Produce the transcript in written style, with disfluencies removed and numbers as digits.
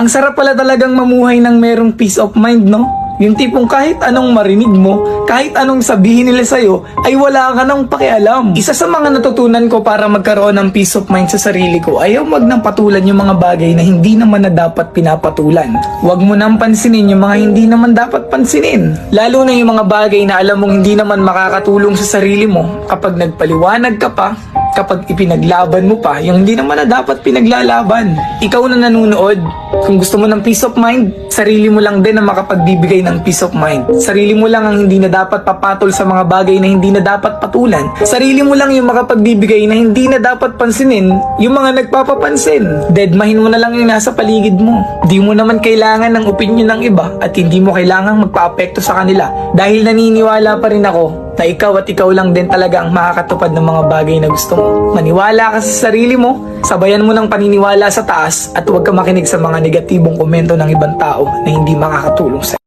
Ang sarap pala talagang mamuhay ng merong peace of mind, no? Yung tipong kahit anong marinig mo, kahit anong sabihin nila sa'yo, ay wala ka nang pakialam. Isa sa mga natutunan ko para magkaroon ng peace of mind sa sarili ko, ayaw magnampatulan yung mga bagay na hindi naman na dapat pinapatulan. Huwag mo nang pansinin yung mga hindi naman dapat pansinin. Lalo na yung mga bagay na alam mong hindi naman makakatulong sa sarili mo kapag nagpaliwanag ka pa, kapag ipinaglaban mo pa yung hindi naman na dapat pinaglalaban. Ikaw na nanonood, kung gusto mo ng peace of mind, sarili mo lang din ang makapagbibigay ng peace of mind. Sarili mo lang ang hindi na dapat papatol sa mga bagay na hindi na dapat patulan. Sarili mo lang yung makapagbibigay na hindi na dapat pansinin yung mga nagpapapansin. Deadmahin mo na lang yung nasa paligid mo. Di mo naman kailangan ng opinion ng iba at hindi mo kailangang magpa-apekto sa kanila. Dahil naniniwala pa rin ako na ikaw at ikaw lang din talaga ang makakatupad ng mga bagay na gusto mo. Maniwala ka sa sarili mo, sabayan mo ng paniniwala sa taas at huwag ka makinig sa mga negatibong komento ng ibang tao na hindi makakatulong sa'yo.